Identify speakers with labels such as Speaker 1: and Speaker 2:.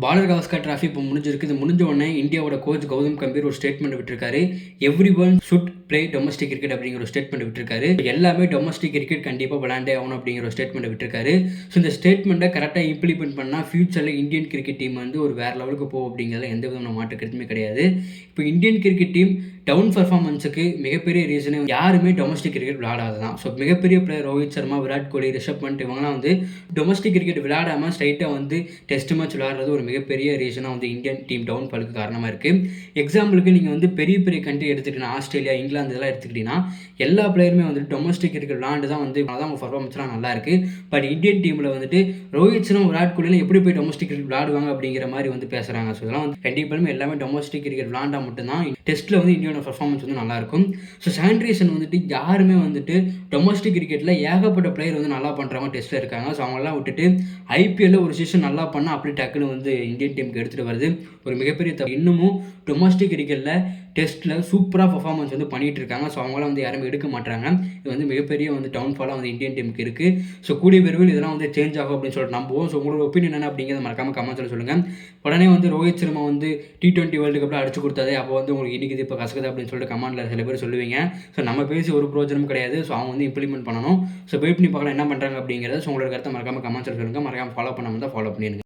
Speaker 1: Border Gavaskar trophy இப்போ முடிஞ்சிருக்கு. இது முடிஞ்ச உடனே இந்தியாவோட கோச் கௌதம் கம்பீர் ஒரு ஸ்டேட்மெண்ட் விட்டுருக்காரு. Every one should play domestic cricket அப்படிங்கிற ஒரு ஸ்டேட்மெண்ட் விட்டுருக்காரு. எல்லாமே டொமஸ்டிக் கிரிக்கெட் கண்டிப்பாக விளையாண்டே ஆகணும் அப்படிங்கிற ஒரு ஸ்டேட்மெண்ட் விட்டுருக்காரு. ஸோ இந்த ஸ்டேட்மெண்ட்டை கரெக்டாக இம்ப்ளிமெண்ட் பண்ணால் ஃபியூச்சரில் இந்தியன் கிரிக்கெட் டீம் வந்து ஒரு வேறு லெவலுக்கு போகும் அப்படிங்கிறதுல எந்த விதமான மாற்று கருத்துமே கிடையாது. இப்போ இந்தியன் கிரிக்கெட் டீம் டவுன் பர்ஃபார்மன்ஸுக்கு மிகப்பெரிய ரீசனே யாருமே டொமஸ்டிக் கிரிக்கெட் விளையாடாது தான். ஸோ மிகப்பெரிய பிளேயர் ரோஹித் சர்மா, விராட் கோலி, ரிஷப் பண்ட் இவங்கலாம் வந்து டொமஸ்டிக் கிரிக்கெட் விளையாடாமல் ஸ்ட்ரைட்டாக வந்து டெஸ்ட் மேட்ச் விளையாடுறது ஒரு மிகப்பெரிய ரீசனாக வந்து இந்தியன் டீம் டவுன் ஃபாலுக்கு காரணமாக இருக்குது. எக்ஸாம்பிளுக்கு நீங்கள் வந்து பெரிய பெரிய கண்ட்ரி எடுத்துக்கிட்டீங்கன்னா, ஆஸ்திரேலியா, இங்கிலாந்து இதெல்லாம் எடுத்துக்கிட்டிங்கன்னா எல்லா பிளேயருமே வந்துட்டு டொமஸ்டிக் கிரிக்கெட் விளையாண்டு தான் வந்து அவங்க பர்ஃபார்மன்ஸ்லாம் நல்லா இருக்குது. பட் இந்தியன் டீமில் வந்துட்டு ரோஹித் சர்மா, விராட் கோலிலாம் எப்படி போய் டொமஸ்டிக் கிரிக்கெட் விளையாடுவாங்க அப்படிங்கிற மாதிரி வந்து பேசுகிறாங்க. ஸோ இதெல்லாம் வந்து கண்டிப்பாலுமே எல்லாமே டொமஸ்டிக் கிரிக்கெட் விளையாண்டா மட்டும்தான் டெஸ்ட்டில் வந்து இந்தியாவோட பர்ஃபார்மன்ஸ் வந்து நல்லாயிருக்கும். ஸோ சாண்ட்ரீசன் வந்துட்டு யாருமே வந்துட்டு டொமஸ்டிக் கிரிக்கெட்டில் ஏகப்பட்ட பிளேயர் வந்து நல்லா பண்ணுறவங்க டெஸ்ட்டில் இருக்காங்க. ஸோ அவங்களாம் விட்டுட்டு ஐபிஎல்லில் ஒரு சீசன் நல்லா பண்ணால் அப்படி டக்குன்னு வந்து இந்தியன் டீமுக்கு எடுத்துகிட்டு வருது ஒரு மிகப்பெரிய இன்னமும் டொமஸ்டிக் கிரிக்கெட்டில் டெஸ்ட்டில் சூப்பராக பர்ஃபார்மன்ஸ் வந்து பண்ணிகிட்டு இருக்காங்க. ஸோ அவங்களாம் வந்து யாருமே எடுக்க மாட்டாங்க. இது வந்து மிகப்பெரிய வந்து டவுன்ஃபாலாக வந்து இந்தியன் டீமுக்கு இருக்குது. ஸோ கூடிய விரைவில் இதெல்லாம் வந்து சேஞ்ச் ஆகும் அப்படின்னு சொல்லிட்டு நம்புவோம். ஸோ உங்களோட ஒப்பீனியன் என்ன அப்படிங்கிறத மறக்காமல் கமெண்ட்ஸில் சொல்லுங்கள். உடனே வந்து ரோஹித் சர்மா வந்து T20 வேர்ல்டு கப்பில் அடிச்சு கொடுத்தாதே, அப்போ வந்து உங்களுக்கு இன்றைக்கி இது இப்போ கசக்குது அப்படின்னு சொல்லிட்டு கமெண்ட்டில் சில பேர் சொல்லுவீங்க. ஸோ நம்ம பேசி ஒரு பிரோஜனமும் கிடையாது. ஸோ அவங்க வந்து இம்ப்ளிமெண்ட் பண்ணணும். ஸோ வெயிட் பண்ணி பார்க்கலாம் என்ன பண்ணுறாங்க அப்படிங்கிறத. ஸோ உங்களோட கருத்தை மறக்காமல் கமெண்ட்ஸில் சொல்லுங்கள். மறக்காமல் ஃபாலோ பண்ணாமல் தான் ஃபாலோ பண்ணிடுங்க.